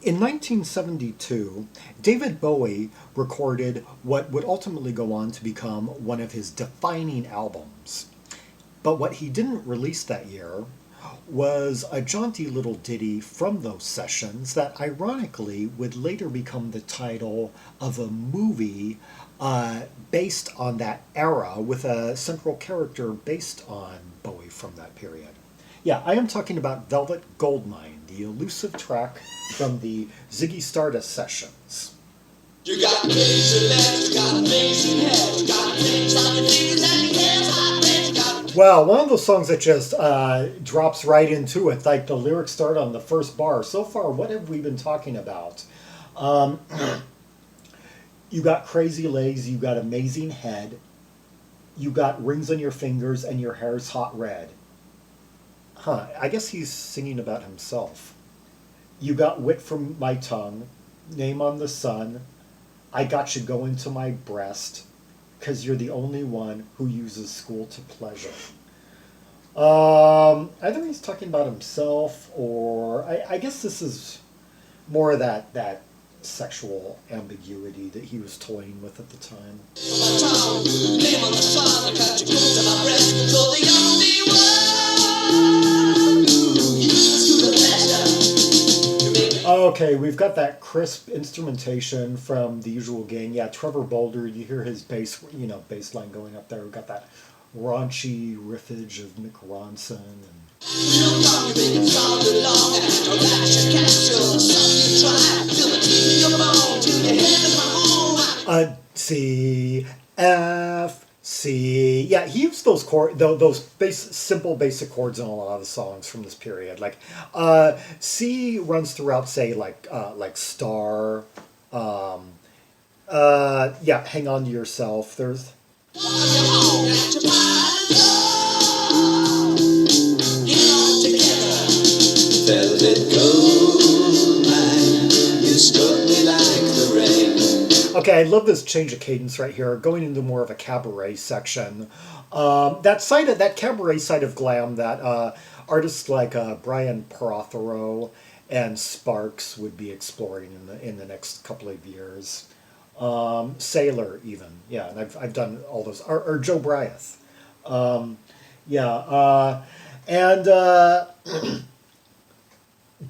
In 1972, David Bowie recorded what would ultimately go on to become one of his defining albums. But what he didn't release that year was a jaunty little ditty from those sessions that ironically would later become the title of a movie based on that era with a central character based on Bowie from that period. Yeah, I am talking about Velvet Goldmine, the elusive track from the Ziggy Stardust sessions. You got crazy legs, you got amazing hair, you got things on your fingers and your hands like that. Well, one of those songs that just drops right into it, like the lyrics start on the first bar. So far, what have we been talking about? You got crazy legs, you got amazing head, you got rings on your fingers, and your hair's hot red. Huh, I guess he's singing about himself. You got wit from my tongue, name on the sun. I got you going to my breast, 'cause you're the only one who uses school to pleasure. Either he's talking about himself, or I guess this is more of that sexual ambiguity that he was toying with at the time. Okay, we've got that crisp instrumentation from The Usual Gang. Yeah, Trevor Bolder, you hear his bass, bass line going up there. We've got that raunchy riffage of Mick Ronson. C, F, C. Yeah, he used those simple basic chords in a lot of the songs from this period. Like C runs throughout, say, like star. Yeah, hang on to yourself. There's. Okay, I love this change of cadence right here, going into more of a cabaret section. That cabaret side of glam that artists like Brian Prothero and Sparks would be exploring in the next couple of years. Sailor, even, yeah, and I've done all those, or Joe Bryant. Yeah, and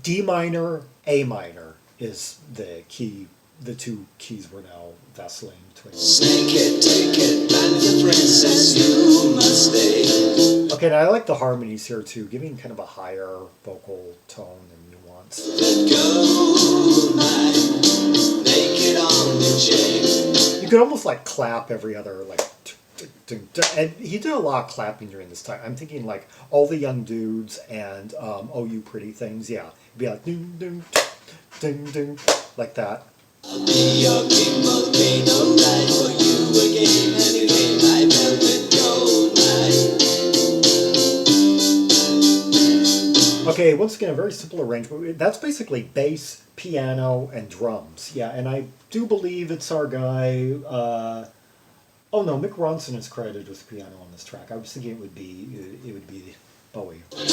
D minor, A minor is the key. The two keys we're now vacillating between. Snake it, take it, and the princess you must stay. Okay, and I like the harmonies here too, giving kind of a higher vocal tone and nuance. You could almost like clap every other like. And he did a lot of clapping during this time. I'm thinking like All the Young Dudes and Oh You Pretty Things. Yeah, it'd be like ding ding ding ding like that. I'll be your king, volcano, right for you again, and again my velvet gold mine. Okay, once again, a very simple arrangement. That's basically bass, piano, and drums. Yeah, and I do believe it's our guy. Oh no, Mick Ronson is credited with piano on this track. I was thinking it would be Bowie. One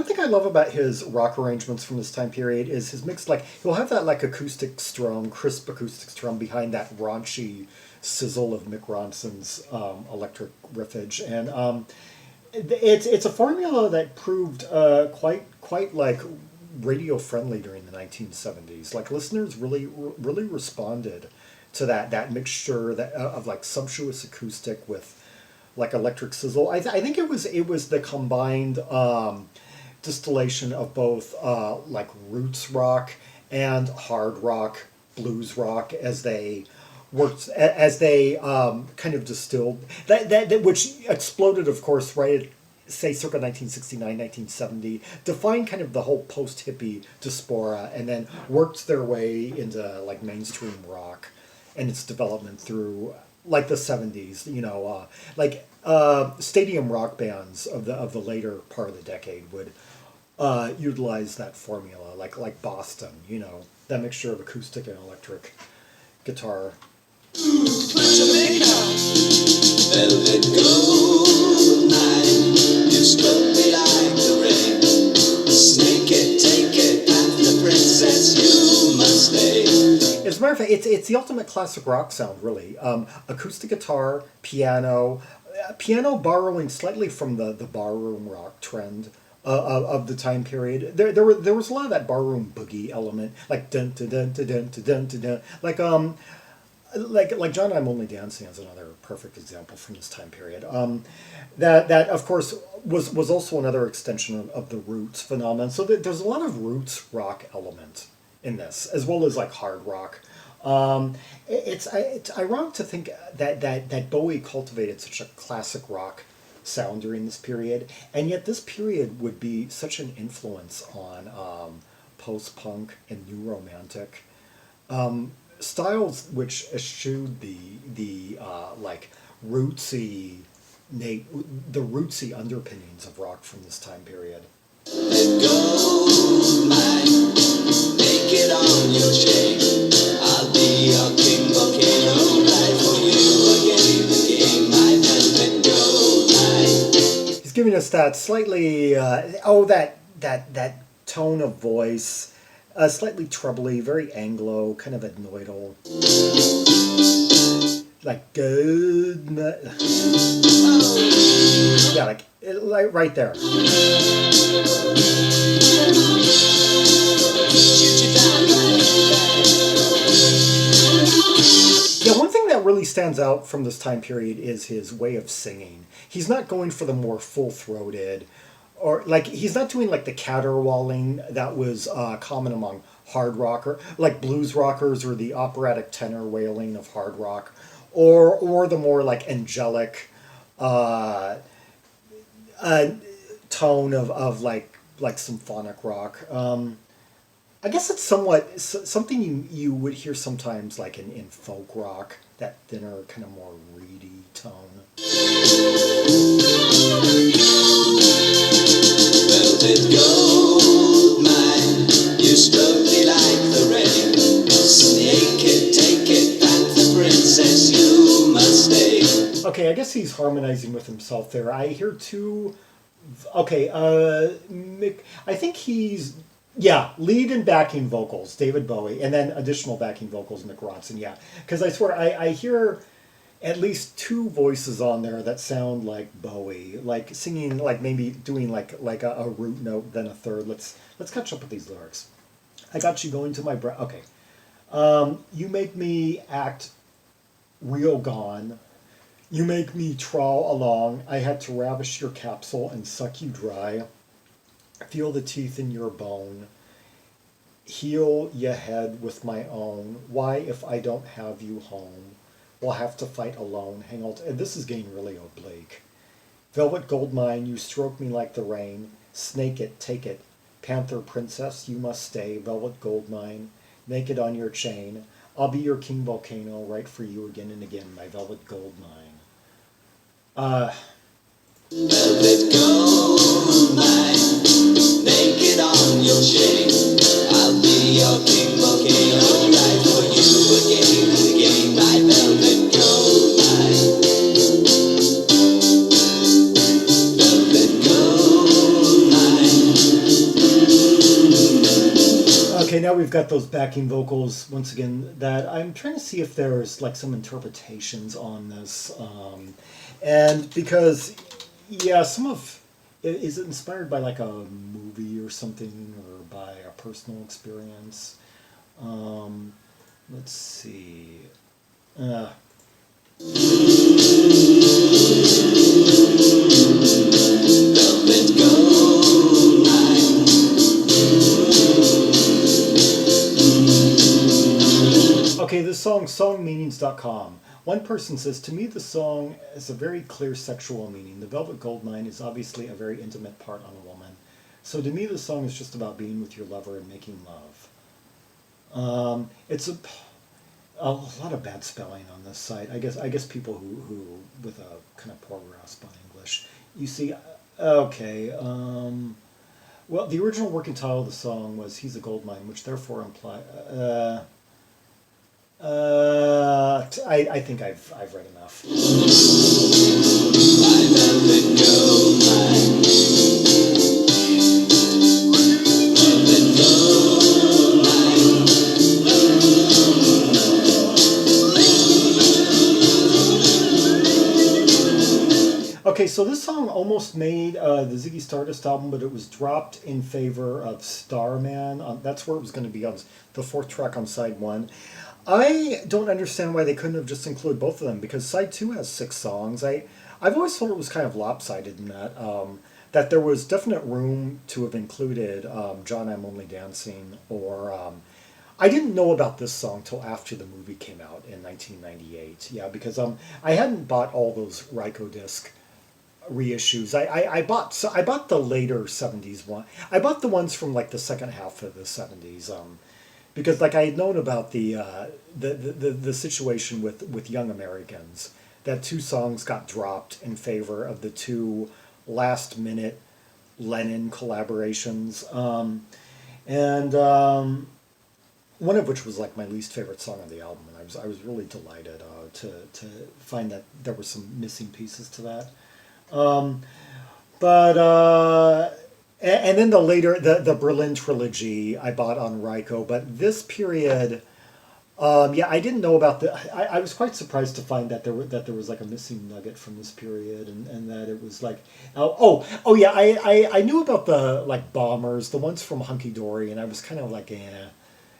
thing I love about his rock arrangements from this time period is his mix. Like he'll have that like acoustic strum, crisp acoustic strum behind that raunchy sizzle of Mick Ronson's electric riffage, and it's a formula that proved quite like radio friendly during the 1970s. Like listeners really responded to that mixture of like sumptuous acoustic with like electric sizzle. I think it was the combined distillation of both like roots rock and hard rock, blues rock as they kind of distilled that which exploded, of course, right at, say, circa 1969, 1970, defined kind of the whole post-hippie diaspora, and then worked their way into like mainstream rock and its development through like the 70s, stadium rock bands of the later part of the decade would utilize that formula, like Boston, that mixture of acoustic and electric guitar Jamaica, velvet goldmine, you struck me like the rain. Snake it, take it, and the princess you must stay. As a matter of fact, it's the ultimate classic rock sound, really. Acoustic guitar, piano borrowing slightly from the barroom rock trend of the time period. There was a lot of that barroom boogie element, like dun dun dun dun dun dun dun dun, like John I'm Only Dancing is another perfect example from this time period. That of course was also another extension of the Roots phenomenon. So there's a lot of Roots rock element in this, as well as like hard rock. It's ironic to think that Bowie cultivated such a classic rock sound during this period, and yet this period would be such an influence on post-punk and new romantic styles, which eschewed the like rootsy the rootsy underpinnings of rock from this time period. Goldmine, make it on your chain. I'll be your king volcano, right for you again, again, my velvet goldmine. He's giving us that slightly that tone of voice, slightly trebly, very Anglo, kind of adnoidal, like good, yeah, like right there. Yeah, one thing that really stands out from this time period is his way of singing. He's not going for the more full-throated, or like he's not doing like the caterwauling that was common among hard rocker, like blues rockers, or the operatic tenor wailing of hard rock, or the more like angelic tone of like symphonic rock. I guess it's somewhat something you would hear sometimes like in folk rock, that thinner, kind of more reedy tone. Velvet goldmine, you struck me like the rain. Snake it, take it, back the princess you must stay. Okay, I guess he's harmonizing with himself there. I hear two. Okay, Mick. I think he's. Yeah, lead and backing vocals, David Bowie, and then additional backing vocals, Mick Ronson. Yeah, because I swear I hear at least two voices on there that sound like Bowie, like singing, like maybe doing like a root note, then a third. Let's catch up with these lyrics. I got you going to my breath. Okay, you make me act real gone. You make me trawl along. I had to ravish your capsule and suck you dry. Feel the teeth in your bone. Heal your head with my own. Why, if I don't have you home, we'll have to fight alone. Hang on. And this is getting really oblique. Velvet goldmine, you stroke me like the rain. Snake it, take it. Panther princess, you must stay. Velvet goldmine, naked on your chain. I'll be your king volcano, right for you again and again, my velvet goldmine. Velvet goldmine, naked on your chain. I'll be your king volcano, right for you again and again, my velvet goldmine. Velvet goldmine. Okay, now we've got those backing vocals once again. That I'm trying to see if there's like some interpretations on this, and because. Yeah, some of is it inspired by like a movie or something, or by a personal experience? Let's see. Velvet goldmine. Okay, this song, songmeanings.com. One person says, to me the song has a very clear sexual meaning. The Velvet Goldmine is obviously a very intimate part on a woman. So to me the song is just about being with your lover and making love. It's a lot of bad spelling on this site. I guess people who with a kind of poor grasp on English. You see, okay, well, the original working title of the song was He's a Goldmine, which therefore implies... I I think I've read enough. My velvet goldmine. Velvet goldmine. Okay, so this song almost made the Ziggy Stardust album, but it was dropped in favor of Starman. That's where it was going to be on the fourth track on side one. I don't understand why they couldn't have just included both of them, because side two has 6 songs. I've always thought it was kind of lopsided in that that there was definite room to have included John, I'm Only Dancing, or I didn't know about this song till after the movie came out in 1998. Yeah, because I hadn't bought all those Ryko disc reissues. I bought the later 70s one. I bought the ones from like the second half of the 70s. Because like I had known about the situation with Young Americans, that 2 songs got dropped in favor of the 2 last minute Lennon collaborations, and one of which was like my least favorite song on the album, and I was really delighted to find that there were some missing pieces to that. And then the later, the Berlin trilogy I bought on Ryko, but this period, yeah, I didn't know about I was quite surprised to find that there was like a missing nugget from this period, and that it was like, oh yeah, I knew about the like Bombers, the ones from Hunky Dory, and I was kind of like,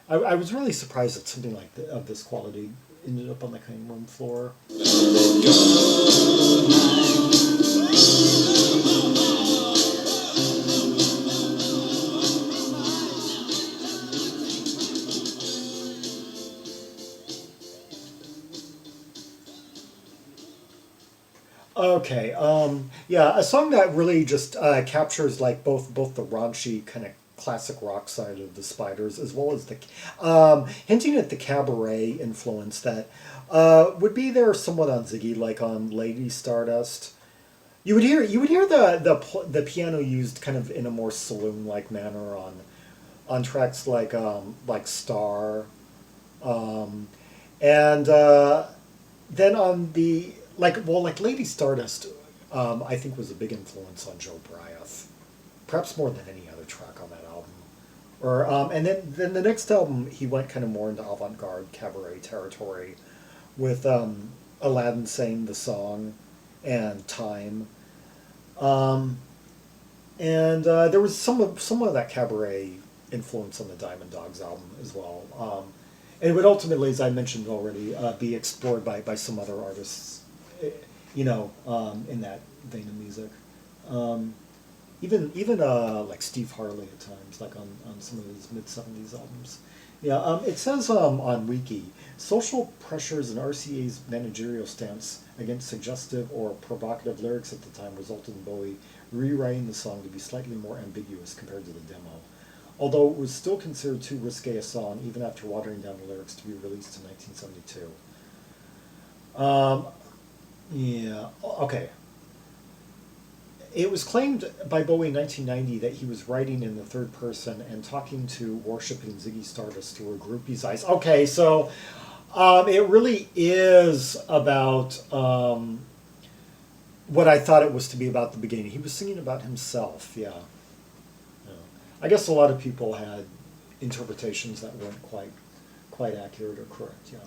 I was really surprised that something like of this quality ended up on the cutting room floor. Okay, yeah, a song that really just captures like both the raunchy kind of classic rock side of the Spiders, as well as the hinting at the cabaret influence that would be there somewhat on Ziggy, like on Lady Stardust. You would hear the piano used kind of in a more saloon like manner on tracks like Star, and then on the like Lady Stardust, I think was a big influence on Joe Bryant, perhaps more than any other track on that album. Or and then the next album he went kind of more into avant-garde cabaret territory, with Aladdin Sane the Song, and Time, and there was some of that cabaret influence on the Diamond Dogs album as well. And it would ultimately, as I mentioned already, be explored by some other artists, in that vein of music. Even like Steve Harley at times, like on some of his mid-70s albums. Yeah, it says on Wiki, social pressures and RCA's managerial stance against suggestive or provocative lyrics at the time resulted in Bowie rewriting the song to be slightly more ambiguous compared to the demo. Although it was still considered too risque a song, even after watering down the lyrics, to be released in 1972. Yeah, okay. It was claimed by Bowie in 1990 that he was writing in the third person and talking to worshipping Ziggy Stardust through a groupie's eyes. Okay, so it really is about what I thought it was to be about the beginning. He was singing about himself, yeah. I guess a lot of people had interpretations that weren't quite accurate or correct, yeah.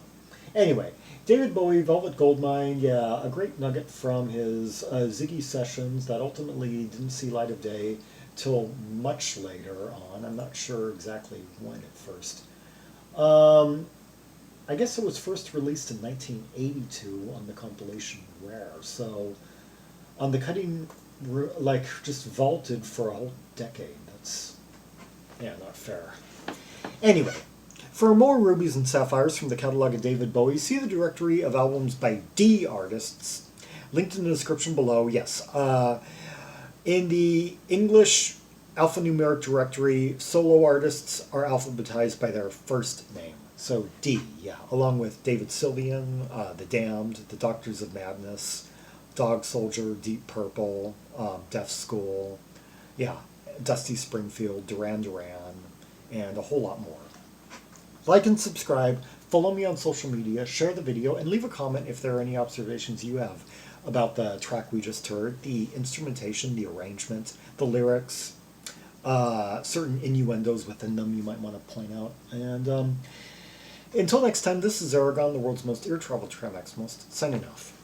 Anyway, David Bowie, Velvet Goldmine, yeah, a great nugget from his Ziggy sessions that ultimately didn't see light of day till much later on. I'm not sure exactly when at first. I guess it was first released in 1982 on the compilation Rare. So on the cutting, like, just vaulted for a whole decade. That's, yeah, not fair. Anyway. For more Rubies and Sapphires from the catalog of David Bowie, see the directory of albums by D artists, linked in the description below. Yes, in the English alphanumeric directory, solo artists are alphabetized by their first name. So D, yeah, along with David Sylvian, The Damned, The Doctors of Madness, Dog Soldier, Deep Purple, Deaf School, yeah, Dusty Springfield, Duran Duran, and a whole lot more. Like and subscribe. Follow me on social media, share the video, and leave a comment if there are any observations you have about the track we just heard, the instrumentation, the arrangement, the lyrics, certain innuendos within them you might want to point out. And until next time, this is Zaragon, the world's most ear travel tram maximalist, signing off.